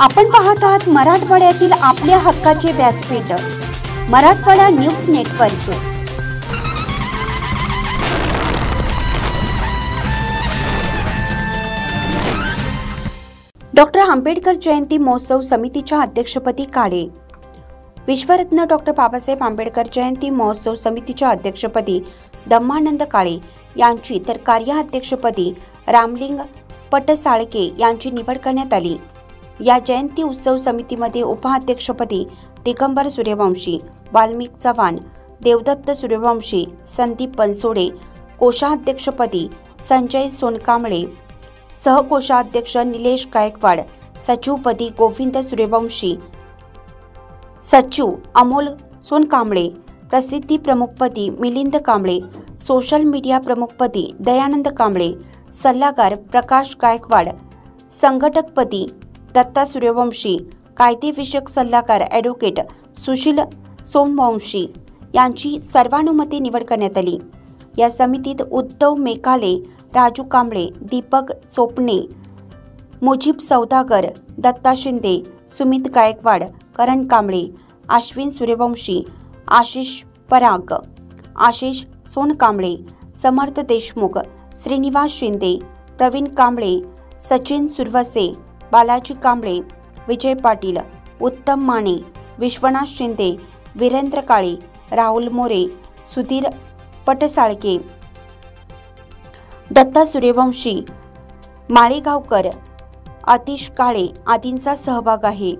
आपण पाहत आहात मराठवाड्यातील आपल्या हक्काचे व्यासपीठ Marathwada news network. Doctor Ambedkar जयंती महोत्सव समितीच्या अध्यक्षपदी काळे। विश्वरत्न डॉक्टर बाबासाहेब आंबेडकर जयंती महोत्सव समितीच्या अध्यक्षपदी धम्मानंद काळे यांची तर कार्याध्यक्षपदी रामलिंग पटसाळके यांची निवड करण्यात आली। या जयंती उत्सव समितीमध्ये उपाध्यक्षपदी दिगंबर सूर्यवंशी, वाल्मिक चव्हाण, देवदत्त सूर्यवंशी, संदीप बनसोडे, कोषाध्यक्षपदी संजय सोनकांबळे, सहकोषाध्यक्ष निलेश गायकवाड, सचिवपदी गोविंद सूर्यवंशी, सचिव अमोल सोनकांबळे, प्रसिद्धी प्रमुखपदी मिलिंद कांबळे, सोशल मीडिया प्रमुखपदी दयानंद कांबळे, सल्लागार प्रकाश गायकवाड, संघटकपदी दत्ता सूर्यवंशी, कायदेविषयक सल्लागार ॲडव्होकेट सुशील सोमवंशी यांची सर्वानुमते निवड करण्यात आली। या समितीत उद्धव मेकाले, राजू कांबळे, दीपक चोपणे, मुजीब सौदागर, दत्ता शिंदे, सुमित गायकवाड, करण कांबळे, अश्विन सूर्यवंशी, आशिष पराग, आशिष सोनकांबळे, समर्थ देशमुख, श्रीनिवास शिंदे, प्रवीण कांबळे, सचिन सुरवसे, बालाजी कांबळे, विजय पाटील, उत्तम माने, विश्वनाथ शिंदे, वीरेंद्र काळे, राहुल मोरे, सुधीर पटसाळके, दत्ता सूर्यवंशी, माळेगावकर, आतिश काळे आदींचा सहभाग आहे।